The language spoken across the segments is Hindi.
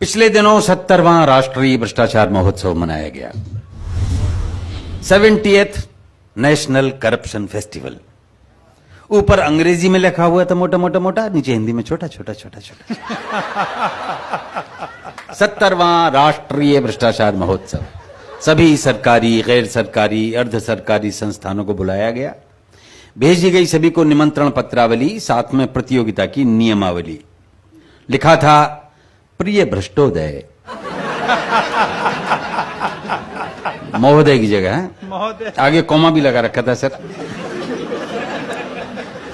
पिछले दिनों 70वां राष्ट्रीय भ्रष्टाचार महोत्सव मनाया गया। 70th national corruption festival. ऊपर अंग्रेजी में लिखा हुआ था मोटा मोटा मोटा, नीचे हिंदी में छोटा छोटा छोटा छोटा। 70वां राष्ट्रीय भ्रष्टाचार महोत्सव। सभी सरकारी, गैर सरकारी, अर्ध सरकारी संस्थानों को बुलाया गया। भेजी गई सभी को निमंत्रण पत्रावली, साथ में प्रतियोगिता की नियमावली। लिखा था प्रिय भ्रष्टोदय। महोदय की जगह है, महोदय आगे कॉमा भी लगा रखा था सर।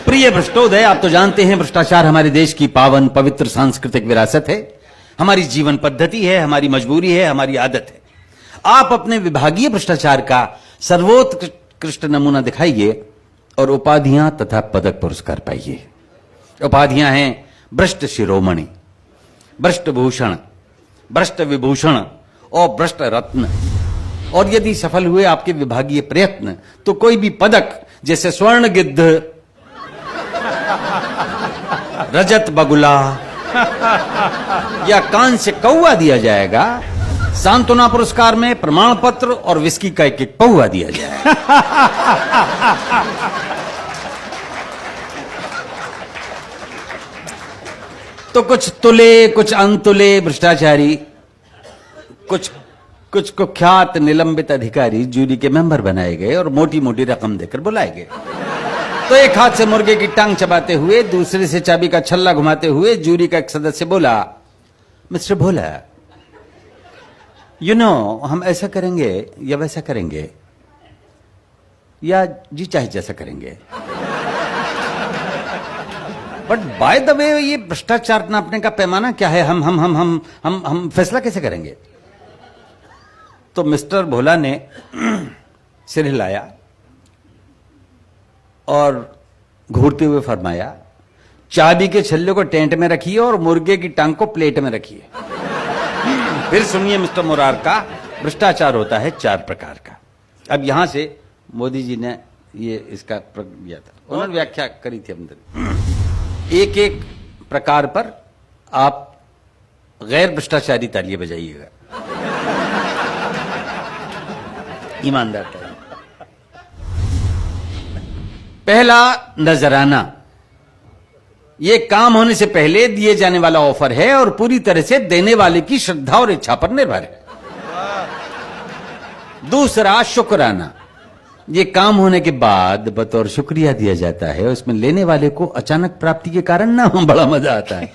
प्रिय भ्रष्टोदय, आप तो जानते हैं भ्रष्टाचार हमारे देश की पावन पवित्र सांस्कृतिक विरासत है, हमारी जीवन पद्धति है, हमारी मजबूरी है, हमारी आदत है। आप अपने विभागीय भ्रष्टाचार का सर्वोत्कृष्ट नमूना दिखाइए और उपाधियां तथा पदक पुरस्कार पाइए। उपाधियां हैं भ्रष्ट शिरोमणि, भ्रष्ट भूषण, भ्रष्ट विभूषण और भ्रष्ट रत्न। और यदि सफल हुए आपके विभागीय प्रयत्न तो कोई भी पदक, जैसे स्वर्ण गिद्ध, रजत बगुला या कांस्य कौवा दिया जाएगा। सांत्वना पुरस्कार में प्रमाण पत्र और विस्की का एक पौवा दिया जाएगा। तो कुछ तुले, कुछ अनतुले भ्रष्टाचारी, कुछ कुख्यात निलंबित अधिकारी जूरी के मेंबर बनाए गए और मोटी मोटी रकम देकर बुलाए गए। तो एक हाथ से मुर्गे की टांग चबाते हुए, दूसरे से चाबी का छल्ला घुमाते हुए जूरी का एक सदस्य बोला, मिस्टर भोला, हम ऐसा करेंगे या वैसा करेंगे, या जी चाहे जैसा करेंगे। बट बाय द वे, ये भ्रष्टाचार नापने का पैमाना क्या है? हम फैसला कैसे करेंगे? तो मिस्टर भोला ने सिर हिलाया और घूरते हुए फरमाया, चाबी के छल्ले को टेंट में रखिए और मुर्गे की टांग को प्लेट में रखिए। फिर सुनिए मिस्टर मुरार का, भ्रष्टाचार होता है 4 प्रकार का। अब यहां से मोदी जी ने ये इसका दिया था, उन्होंने व्याख्या करी थी अंदर। एक एक प्रकार पर आप गैर भ्रष्टाचारी तालियां बजाइएगा, ईमानदार तालियां। पहला, नजराना। ये काम होने से पहले दिए जाने वाला ऑफर है और पूरी तरह से देने वाले की श्रद्धा और इच्छा पर निर्भर है। दूसरा, शुक्राना। ये काम होने के बाद बतौर शुक्रिया दिया जाता है, उसमें लेने वाले को अचानक प्राप्ति के कारण ना बड़ा मजा आता है।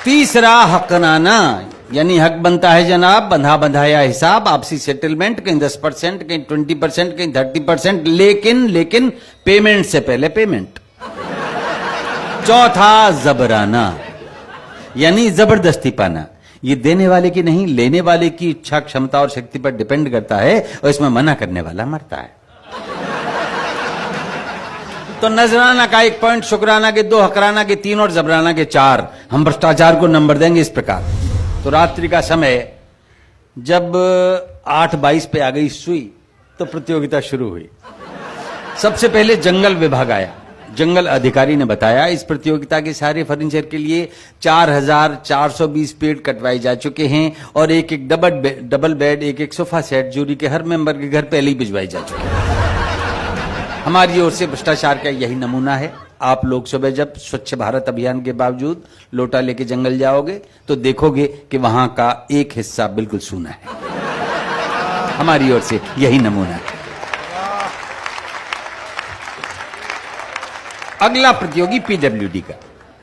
तीसरा, हकनाना, यानी हक बनता है जनाब, बंधा बंधाया हिसाब, आपसी सेटलमेंट, कहीं 10%, कहीं 20%, कहीं 30%, लेकिन पेमेंट से पहले पेमेंट। चौथा, जबराना, यानी जबरदस्ती पाना। ये देने वाले की नहीं, लेने वाले की इच्छा, क्षमता और शक्ति पर डिपेंड करता है और इसमें मना करने वाला मरता है। तो नजराना का 1 पॉइंट, शुक्राना के 2, हकराना के 3 और जबराना के 4। हम भ्रष्टाचार को नंबर देंगे इस प्रकार। तो रात्रि का समय जब 8:22 पे आ गई सुई तो प्रतियोगिता शुरू हुई। सबसे पहले जंगल विभाग आया। जंगल अधिकारी ने बताया, इस प्रतियोगिता के सारे फर्नीचर के लिए 4420 पेड़ कटवाए जा चुके हैं और एक एक डबल बेड, एक एक सोफा सेट जूरी के हर मेंबर के घर पहले ही भिजवाई जा चुके हैं। हमारी ओर से भ्रष्टाचार का यही नमूना है। आप लोग सुबह जब स्वच्छ भारत अभियान के बावजूद लोटा लेके जंगल जाओगे तो देखोगे कि वहां का एक हिस्सा बिल्कुल सूना है। हमारी ओर से यही नमूना है। अगला प्रतियोगी पीडब्ल्यूडी का।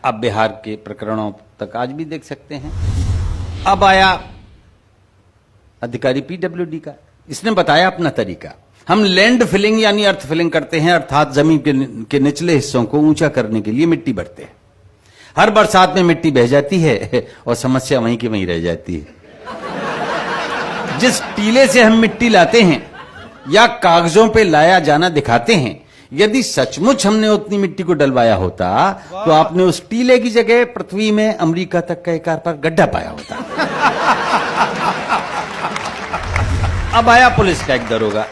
आप बिहार के प्रकरणों तक आज भी देख सकते हैं। अब आया अधिकारी पीडब्ल्यूडी का। इसने बताया अपना तरीका। हम लैंड फिलिंग यानी अर्थ फिलिंग करते हैं, अर्थात जमीन के निचले हिस्सों को ऊंचा करने के लिए मिट्टी भरते हैं। हर बरसात में मिट्टी बह जाती है और समस्या वहीं की वहीं रह जाती है। जिस टीले से हम मिट्टी लाते हैं या कागजों पे लाया जाना दिखाते हैं, यदि सचमुच हमने उतनी मिट्टी को डलवाया होता तो आपने उस टीले की जगह पृथ्वी में अमेरिका तक का एक आर पार गड्ढा पाया होता। अब आया पुलिस का एक दरोगा।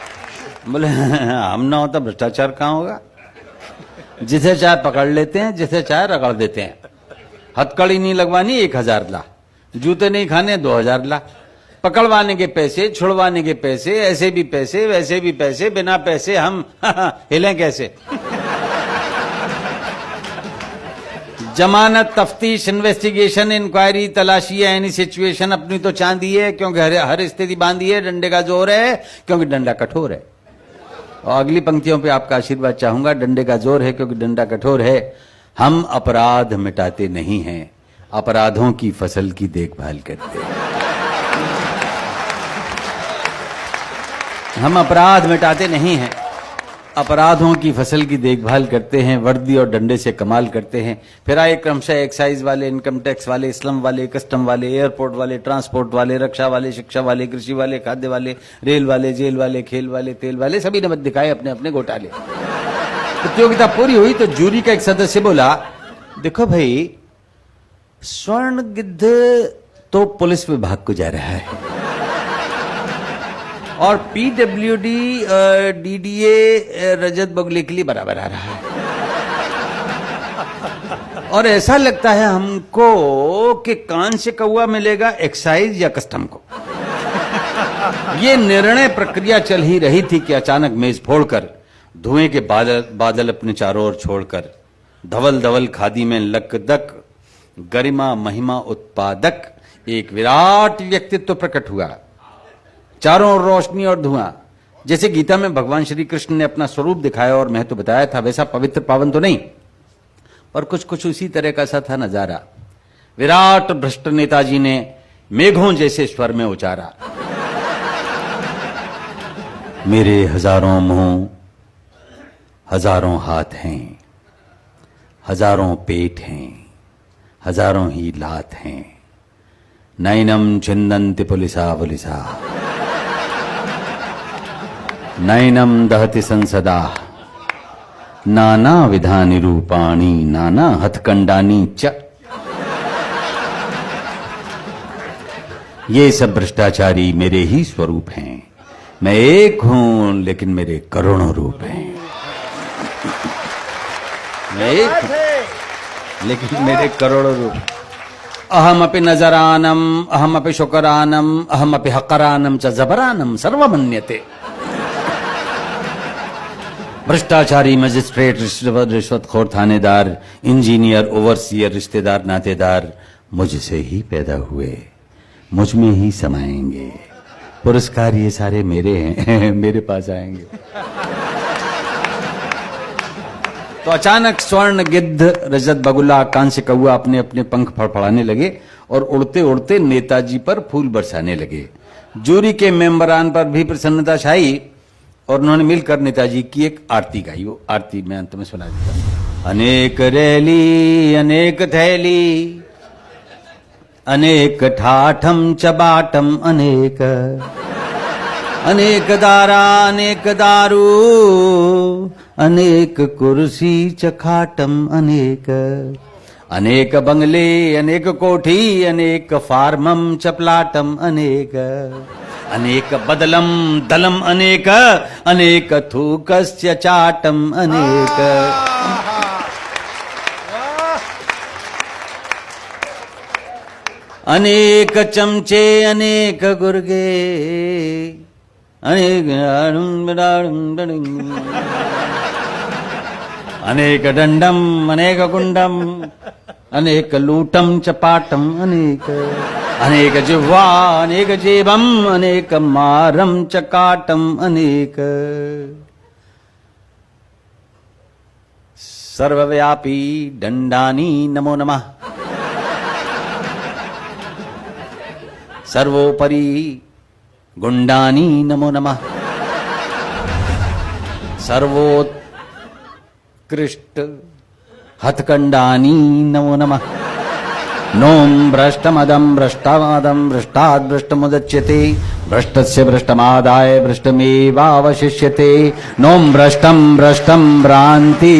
बोले हम ना होता भ्रष्टाचार कहां होगा। जिसे चाहे पकड़ लेते हैं, जिसे चाहे रगड़ देते हैं। हथकड़ी नहीं लगवानी 1000 ला, जूते नहीं खाने 2000 ला, पकड़वाने के पैसे, छुड़वाने के पैसे, ऐसे भी पैसे वैसे भी पैसे, बिना पैसे हम हिलें कैसे। जमानत, तफ्तीश, इन्वेस्टिगेशन, इंक्वायरी, तलाशी है, एनी सिचुएशन अपनी तो चांदी है क्योंकि हर स्थिति बांधी है, डंडे का जोर है क्योंकि डंडा कठोर है। और अगली पंक्तियों पे आपका आशीर्वाद चाहूंगा। डंडे का जोर है क्योंकि डंडा कठोर है। हम अपराध मिटाते नहीं हैं, अपराधों की फसल की देखभाल करते हैं। हम अपराध मिटाते नहीं हैं, अपराधों की फसल की देखभाल करते हैं। वर्दी और डंडे से कमाल करते हैं। फिर आए क्रमशः एक्साइज वाले, इनकम टैक्स वाले, स्लम वाले, कस्टम वाले, एयरपोर्ट वाले, ट्रांसपोर्ट वाले, रक्षा वाले, शिक्षा वाले, कृषि वाले, खाद्य वाले, रेल वाले, जेल वाले, खेल वाले, तेल वाले, सभी ने दिखाए अपने अपने घोटाले। प्रतियोगिता पूरी हुई तो जूरी का एक सदस्य बोला, देखो भाई, स्वर्ण गिद्ध तो पुलिस विभाग को जा रहा है और पीडब्ल्यूडी डीडीए रजत बगुले के लिए बराबर आ रहा है। और ऐसा लगता है हमको कि कान से कौवा मिलेगा एक्साइज या कस्टम को। ये निर्णय प्रक्रिया चल ही रही थी कि अचानक मेज फोड़कर, धुएं के बादल अपने चारों ओर छोड़कर, धवल धवल खादी में लकदक, गरिमा महिमा उत्पादक एक विराट व्यक्तित्व प्रकट हुआ। चारों ओर रोशनी और धुआं। जैसे गीता में भगवान श्री कृष्ण ने अपना स्वरूप दिखाया और महत्व बताया था, वैसा पवित्र पावन तो नहीं, पर कुछ कुछ उसी तरह का सा था नजारा। विराट भ्रष्ट नेताजी ने मेघों जैसे स्वर में उचारा, मेरे हजारों मुंह, हजारों हाथ हैं, हजारों पेट हैं, हजारों ही लात हैं, नैनम छिन्दन्ति पुलिसा पुलिसा, नैनम दहति संसदा, नाना विधानि रूपाणि, नाना हथकंडानी च। ये सब भ्रष्टाचारी मेरे ही स्वरूप हैं। मैं एक हूं लेकिन मेरे करोड़ों रूप हैं। मैं एक हूं लेकिन मेरे करोड़ों रूप। अहमपि नजरानम, अहमपि शुकरानम, अहमपि हकरानम च जबरानम सर्वमन्यते। भ्रष्टाचारी, मजिस्ट्रेट, रिश्वतखोर, थानेदार, इंजीनियर, ओवरसियर, रिश्तेदार, नातेदार मुझसे ही पैदा हुए, मुझ में ही समाएंगे। पुरस्कार ये सारे मेरे हैं, मेरे पास आएंगे। तो अचानक स्वर्ण गिद्ध, रजत बगुला, कांस्य कौवा अपने अपने पंख फड़फड़ाने लगे और उड़ते उड़ते नेताजी पर फूल बरसाने लगे। जूरी के मेंबरान पर भी प्रसन्नता छाई और उन्होंने मिलकर नेताजी की एक आरती गाई। वो आरती मैं अंत में सुना देता हूं। अनेक रैली, अनेक थैली, अनेक ठाठम चबाटम, अनेक अनेक दारा, अनेक दारू, अनेक कुर्सी चखाटम, अनेक अनेक बंगले, अनेक कोठी, अनेक फार्मम चपलाटम, अनेक अनेक बदलम दलम, अनेक अनेक थूकस्य चाटम, अनेक अनेक चमचे, अनेक गुर्गे, अनेक अनेक दंडम, अनेक कुंडम, अनेक लूटम चपाटम, अनेक अनेक जिह्वा, अनेक जेबम, अनेक मारम चकाटम, अनेक सर्वव्यापी दंडानी नमो नमः, सर्वोपरि गुंडानी नमो नमः, सर्वोत्कृष्ट हथकंडानी नमो नमः। नोम भ्रष्टमदम भ्रष्टादम भ्रष्टाद् भ्रष्टमुदच्यते, भ्रष्टस्य भ्रष्टमादाय भ्रष्टमेवावशिष्यते। नोम भ्रष्टम भ्रष्टम भ्रांति